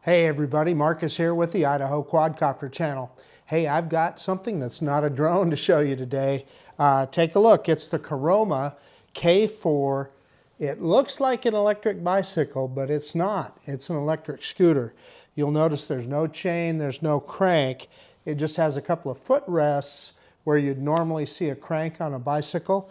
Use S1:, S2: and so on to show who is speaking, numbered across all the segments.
S1: Hey everybody, Marcus here with the Idaho Quadcopter channel. Hey, I've got something that's not a drone to show you today. Take a look. It's the Caroma K4. It looks like an electric bicycle, but it's not. It's an electric scooter. You'll notice there's no chain, there's no crank. It just has a couple of footrests where you'd normally see a crank on a bicycle.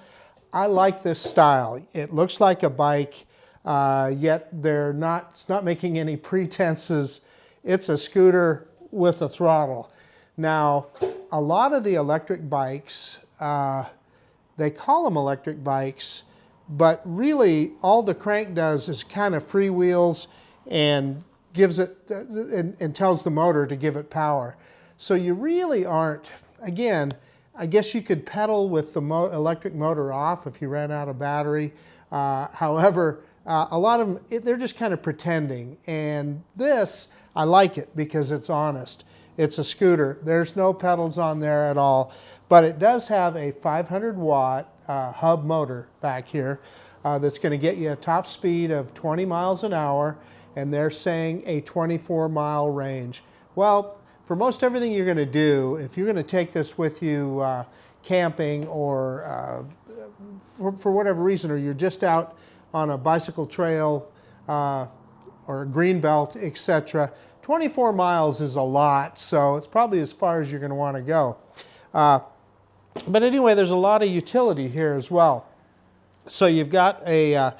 S1: I like this style. It looks like a bike. Yet it's not making any pretenses. It's a scooter with a throttle. Now, a lot of the electric bikes, they call them electric bikes, but really all the crank does is kind of freewheels and gives it and tells the motor to give it power. So you really aren't, again, I guess you could pedal with the electric motor off if you ran out of battery. However, a lot of them, they're just kind of pretending. And this, I like it because it's honest. It's a scooter. There's no pedals on there at all. But it does have a 500 watt hub motor back here that's going to get you a top speed of 20 miles an hour. And they're saying a 24-mile range. Well, for most everything you're going to do, if you're going to take this with you camping or for whatever reason, or you're just out on a bicycle trail or a green belt, etc., 24 miles is a lot, so it's probably as far as you're going to want to go. But anyway, there's a lot of utility here as well. So you've got I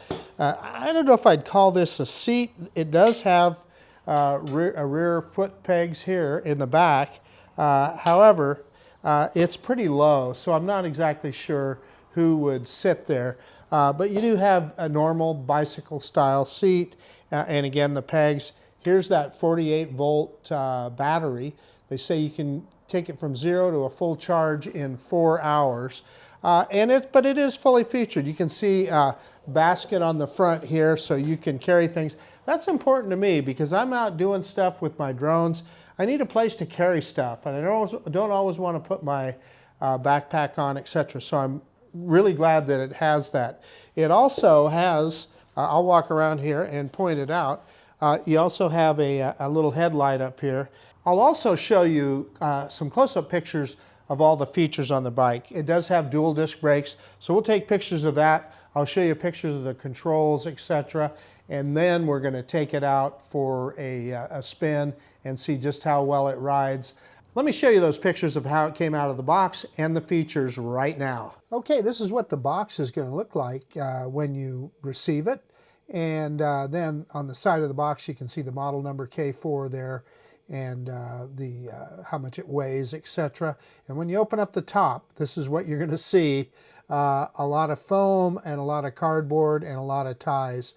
S1: don't know if I'd call this a seat. It does have rear foot pegs here in the back. However, it's pretty low, so I'm not exactly sure who would sit there. But you do have a normal bicycle style seat, and again the pegs. Here's that 48 volt battery. They say you can take it from 0 to a full charge in 4 hours. But it is fully featured. You can see a basket on the front here so you can carry things. That's important to me because I'm out doing stuff with my drones. I need a place to carry stuff, and I don't always want to put my backpack on, etc. So I'm really glad that it has that. It also has, I'll walk around here and point it out, you also have a little headlight up here. I'll also show you some close-up pictures of all the features on the bike. It does have dual disc brakes, so we'll take pictures of that. I'll show you pictures of the controls, etc. And then we're going to take it out for a spin and see just how well it rides. Let me show you those pictures of how it came out of the box and the features right now. Okay, this is what the box is going to look like when you receive it. And then on the side of the box you can see the model number K4 there and how much it weighs, etc. And when you open up the top, this is what you're going to see. A lot of foam and a lot of cardboard and a lot of ties.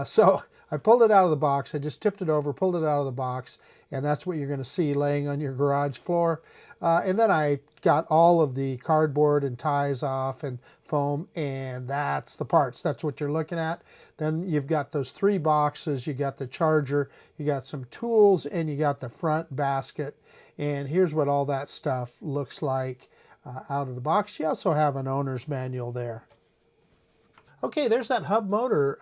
S1: So I pulled it out of the box. I just tipped it over, pulled it out of the box, and that's what you're going to see laying on your garage floor. And then I got all of the cardboard and ties off and foam, and that's the parts. That's what you're looking at. Then you've got those 3 boxes. You got the charger, you got some tools, and you got the front basket. And here's what all that stuff looks like out of the box. You also have an owner's manual there. Okay, there's that hub motor.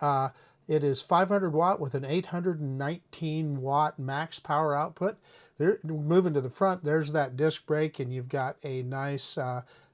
S1: It is 500 watt with an 819 watt max power output. Moving to the front, there's that disc brake, and you've got a nice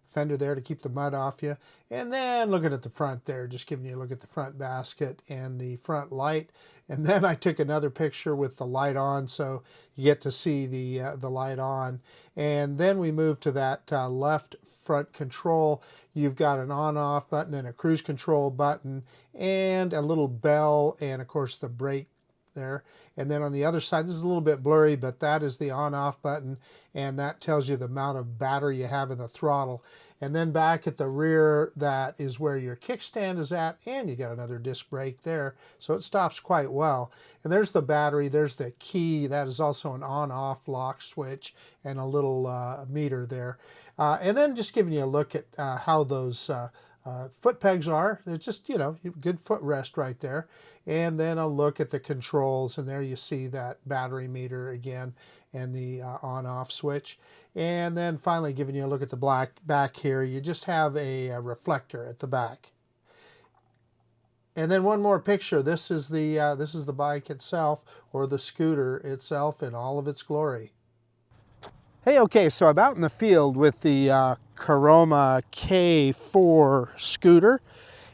S1: fender there to keep the mud off you. And then looking at the front there, just giving you a look at the front basket and the front light. And then I took another picture with the light on, so you get to see the light on. And then we move to that left front control. You've got an on-off button and a cruise control button and a little bell and of course the brake there. And then on the other side, this is a little bit blurry, but that is the on-off button, and that tells you the amount of battery you have in the throttle. And then back at the rear, that is where your kickstand is at, and you got another disc brake there, so it stops quite well. And there's the battery, there's the key, that is also an on-off lock switch, and a little meter there. And then just giving you a look at how those foot pegs are. They're just, you know, good footrest right there. And then a look at the controls, and there you see that battery meter again and the on-off switch. And then finally giving you a look at the back here, you just have a reflector at the back. And then one more picture. This is the bike itself, or the scooter itself in all of its glory. Hey, okay, so I'm out in the field with the Caroma K4 scooter.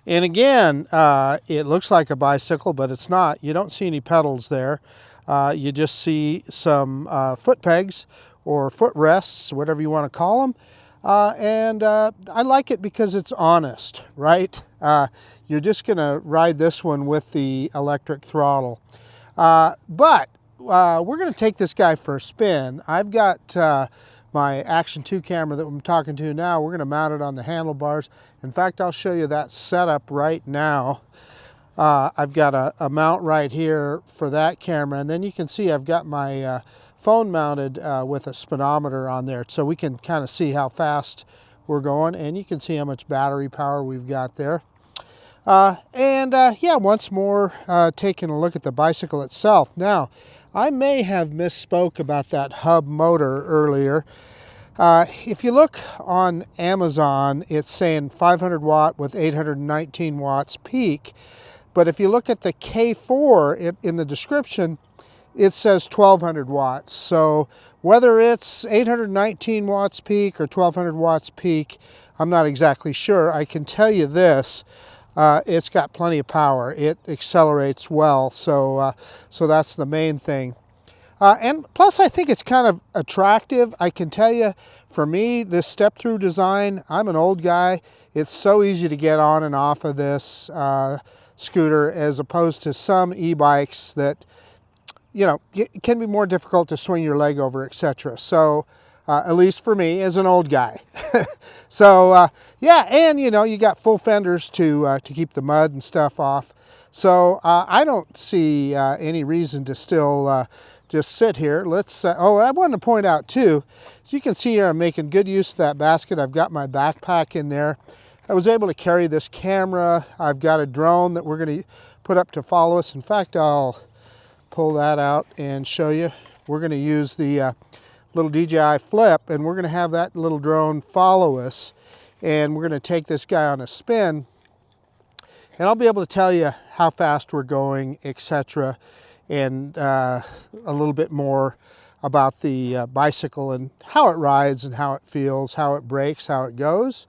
S1: And again, it looks like a bicycle, but it's not. You don't see any pedals there. You just see some foot pegs or foot rests, whatever you want to call them. I like it because it's honest, right? You're just going to ride this one with the electric throttle. But we're going to take this guy for a spin. I've got my Action 2 camera that I'm talking to now. We're going to mount it on the handlebars. In fact, I'll show you that setup right now. I've got a mount right here for that camera, and then you can see I've got my phone mounted with a speedometer on there, so we can kind of see how fast we're going, and you can see how much battery power we've got there. Yeah, once more, taking a look at the bicycle itself. Now, I may have misspoke about that hub motor earlier. If you look on Amazon, it's saying 500 watt with 819 watts peak. But if you look at the K4 in the description, it says 1200 watts. So whether it's 819 watts peak or 1200 watts peak, I'm not exactly sure. I can tell you this. It's got plenty of power. It accelerates well, so that's the main thing. And plus, I think it's kind of attractive. I can tell you, for me, this step-through design, I'm an old guy. It's so easy to get on and off of this scooter, as opposed to some e-bikes that, you know, it can be more difficult to swing your leg over, etc. So, at least for me, as an old guy. So, yeah, and you know, you got full fenders to keep the mud and stuff off. So, I don't see any reason to still just sit here. Let's, oh, I wanted to point out too, as you can see here, I'm making good use of that basket. I've got my backpack in there. I was able to carry this camera. I've got a drone that we're going to put up to follow us. In fact, I'll pull that out and show you. We're going to use the little DJI Flip, and we're going to have that little drone follow us, and we're going to take this guy on a spin, and I'll be able to tell you how fast we're going, etc., and a little bit more about the bicycle and how it rides and how it feels, how it brakes, how it goes.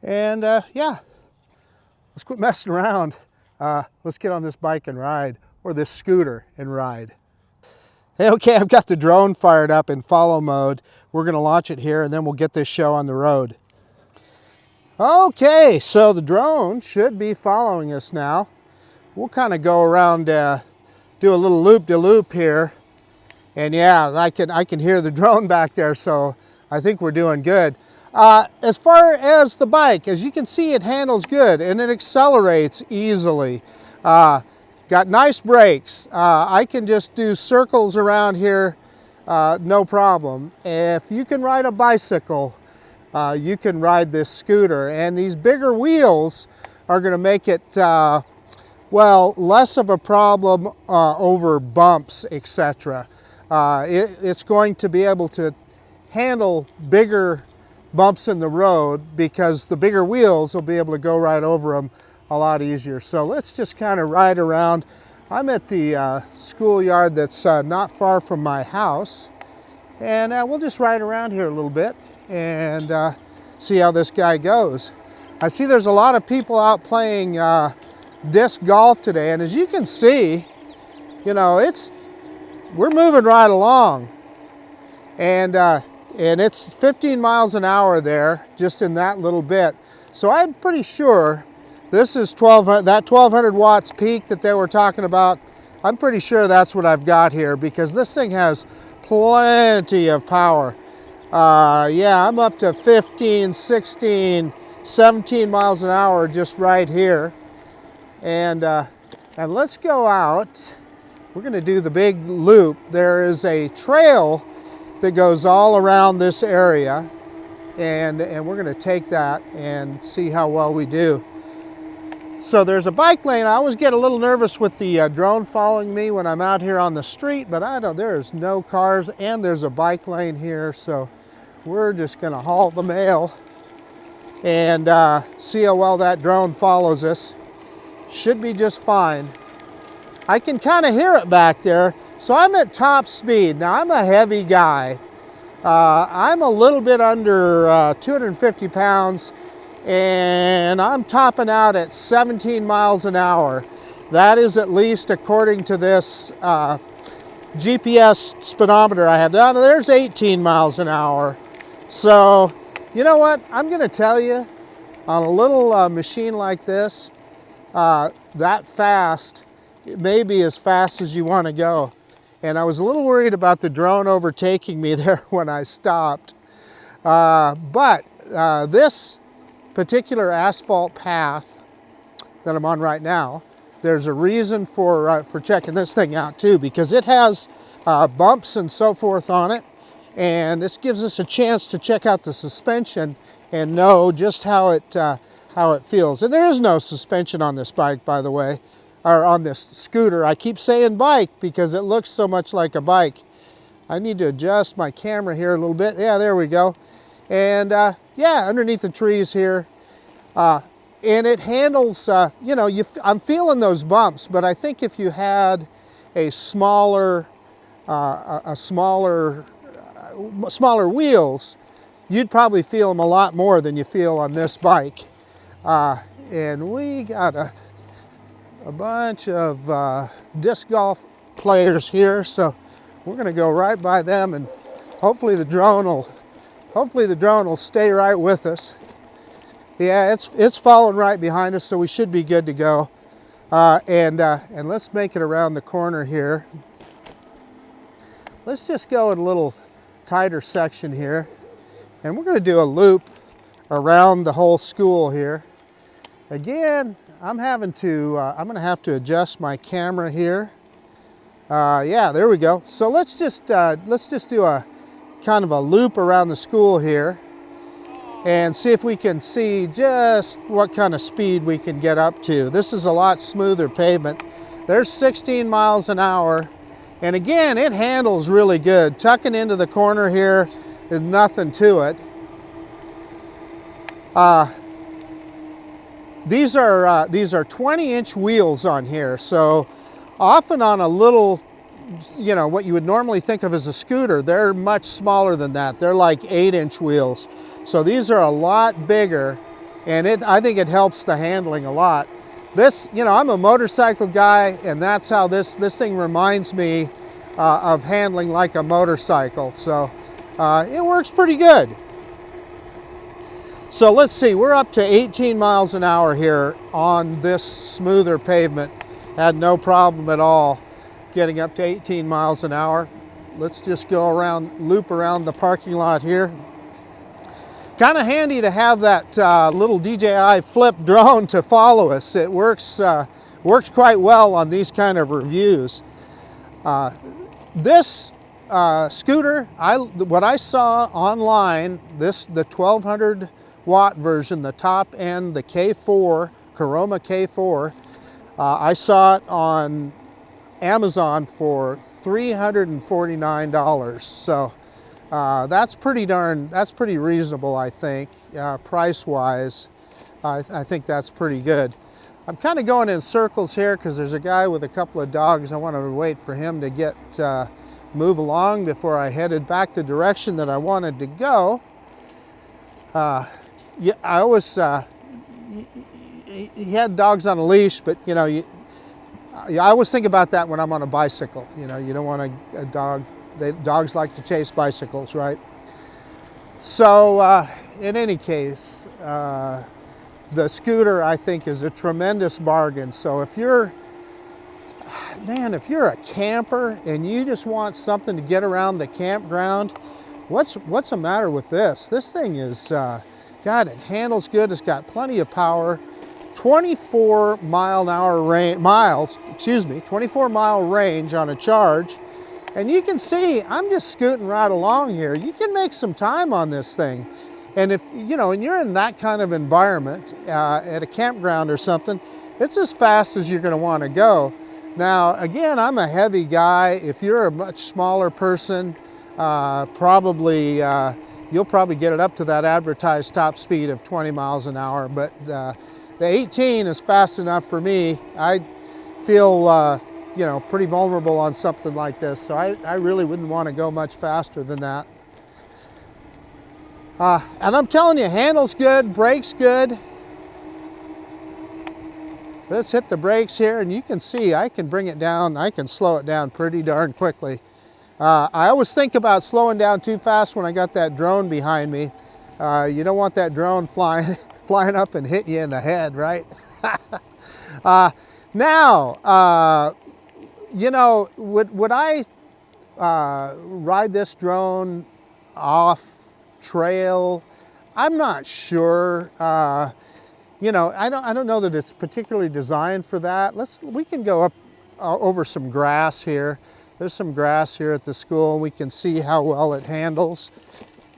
S1: And yeah, let's quit messing around. Let's get on this bike and ride, or this scooter and ride. Hey, okay, I've got the drone fired up in follow mode. We're going to launch it here, and then we'll get this show on the road. Okay, so the drone should be following us now. We'll kind of go around, do a little loop-de-loop here. And yeah, I can hear the drone back there, so I think we're doing good. As far as the bike, as you can see, it handles good, and it accelerates easily. Got nice brakes. I can just do circles around here, no problem. If you can ride a bicycle, you can ride this scooter. And these bigger wheels are going to make it, well, less of a problem over bumps, etc. It's going to be able to handle bigger bumps in the road because the bigger wheels will be able to go right over them a lot easier. So let's just kind of ride around. I'm at the schoolyard that's not far from my house, and we'll just ride around here a little bit and see how this guy goes. I see there's a lot of people out playing disc golf today, and as you can see, you know, we're moving right along, and it's 15 miles an hour there, just in that little bit. So I'm pretty sure this is that 1200 watts peak that they were talking about. I'm pretty sure that's what I've got here, because this thing has plenty of power. Yeah, I'm up to 15, 16, 17 miles an hour just right here. And let's go out. We're going to do the big loop. There is a trail that goes all around this area, and we're going to take that and see how well we do. So there's a bike lane. I always get a little nervous with the drone following me when I'm out here on the street, but there's no cars, and there's a bike lane here, so we're just going to haul the mail and see how well that drone follows us. should be just fine. I can kind of hear it back there, so I'm at top speed. Now I'm a heavy guy. I'm a little bit under 250 pounds, and I'm topping out at 17 miles an hour. That is at least according to this GPS speedometer I have. Now there's 18 miles an hour. So, you know what? I'm going to tell you, on a little machine like this, that fast, it may be as fast as you want to go. And I was a little worried about the drone overtaking me there when I stopped. But this particular asphalt path that I'm on right now, there's a reason for checking this thing out too, because it has bumps and so forth on it. And this gives us a chance to check out the suspension and know just how it feels. And there is no suspension on this bike, by the way, or on this scooter. I keep saying bike because it looks so much like a bike. I need to adjust my camera here a little bit. Yeah, there we go. And yeah, underneath the trees here. And it handles, you know, I'm feeling those bumps, but I think if you had a smaller wheels, you'd probably feel them a lot more than you feel on this bike. And we got a bunch of disc golf players here, so we're going to go right by them, and hopefully the drone will stay right with us. Yeah, it's following right behind us, so we should be good to go. And let's make it around the corner here. Let's just go in a little tighter section here, and we're going to do a loop around the whole school here. Again, I'm going to have to adjust my camera here. Yeah, there we go. So let's just do a kind of a loop around the school here and see if we can see just what kind of speed we can get up to. This is a lot smoother pavement. There's 16 miles an hour. And again, it handles really good. Tucking into the corner here is nothing to it. These are 20-inch wheels on here. So often on a little, you know, what you would normally think of as a scooter, they're much smaller than that. They're like 8-inch wheels. So these are a lot bigger, and I think it helps the handling a lot. This, you know, I'm a motorcycle guy, and that's how this thing reminds me of handling like a motorcycle. So it works pretty good. So let's see, we're up to 18 miles an hour here on this smoother pavement. Had no problem at all getting up to 18 miles an hour. Let's just go around, loop around the parking lot here. Kind of handy to have that little DJI flip drone to follow us. It works quite well on these kind of reviews. This scooter, what I saw online, the 1200 watt version, the top end, the K4, Caroma K4, I saw it on Amazon for $349. So that's pretty reasonable, I think, price-wise. I think that's pretty good. I'm kind of going in circles here because there's a guy with a couple of dogs. I wanted to wait for him to move along before I headed back the direction that I wanted to go. Yeah, I always, he had dogs on a leash, but you know, I always think about that when I'm on a bicycle. You know, you don't want a dog. Dogs like to chase bicycles, right? So in any case, the scooter, I think, is a tremendous bargain. So if you're a camper and you just want something to get around the campground, what's the matter with this? This thing is, God, it handles good. It's got plenty of power. 24 mile range on a charge. And you can see, I'm just scooting right along here. You can make some time on this thing. And if, you know, and you're in that kind of environment, at a campground or something, it's as fast as you're gonna wanna go. Now, again, I'm a heavy guy. If you're a much smaller person, you'll probably get it up to that advertised top speed of 20 miles an hour. But The 18 is fast enough for me. I feel, you know, pretty vulnerable on something like this, so I really wouldn't want to go much faster than that. And I'm telling you, handle's good, brake's good. Let's hit the brakes here, and you can see I can bring it down, I can slow it down pretty darn quickly. I always think about slowing down too fast when I got that drone behind me. You don't want that drone flying up and hitting you in the head, right? Now, you know, would I ride this drone off trail? I'm not sure. You know, I don't know that it's particularly designed for that. We can go up over some grass here. There's some grass here at the school. We can see how well it handles.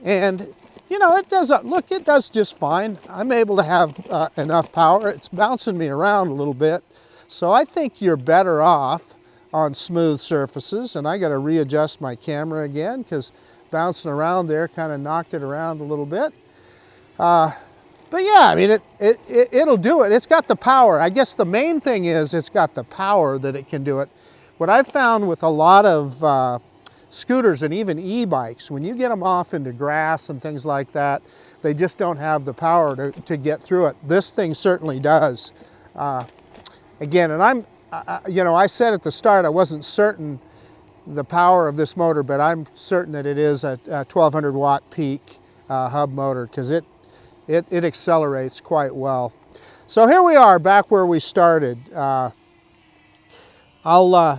S1: And, you know, it does, look, it does just fine. I'm able to have enough power. It's bouncing me around a little bit. So I think you're better off on smooth surfaces. And I got to readjust my camera again because bouncing around there kind of knocked it around a little bit. But yeah, I mean, it'll do it. It's got the power. I guess the main thing is it's got the power that it can do it. What I've found with a lot of scooters and even e-bikes, when you get them off into grass and things like that, they just don't have the power to get through it. This thing certainly does. Again, and you know, I said at the start I wasn't certain the power of this motor, but I'm certain that it is a 1200 watt peak hub motor, because it accelerates quite well. So here we are back where we started. I'll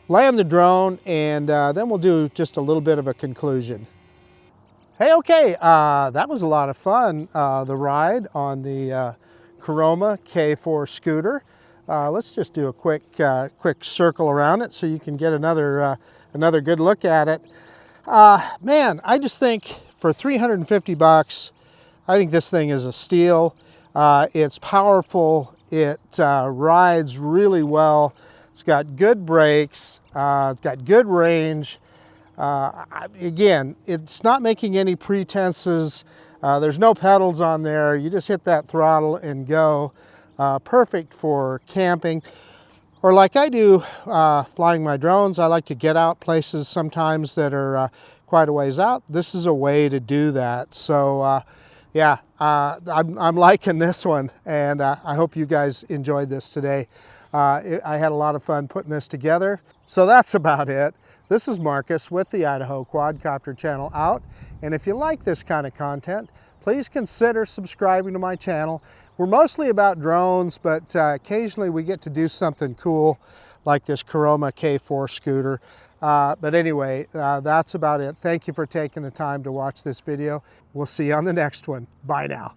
S1: land the drone, and then we'll do just a little bit of a conclusion. Hey, okay, that was a lot of fun, the ride on the Caroma K4 scooter. Let's just do a quick circle around it so you can get another good look at it. Man, I just think for 350 bucks, I think this thing is a steal. It's powerful, it rides really well. It's got good brakes, it's got good range. Again, it's not making any pretenses. There's no pedals on there. You just hit that throttle and go. Perfect for camping. Or like I do, flying my drones, I like to get out places sometimes that are quite a ways out. This is a way to do that. So yeah, I'm liking this one, and I hope you guys enjoyed this today. I had a lot of fun putting this together. So that's about it. This is Marcus with the Idaho Quadcopter channel out. And if you like this kind of content, please consider subscribing to my channel. We're mostly about drones, but occasionally we get to do something cool like this Caroma K4 scooter. But anyway, that's about it. Thank you for taking the time to watch this video. We'll see you on the next one. Bye now.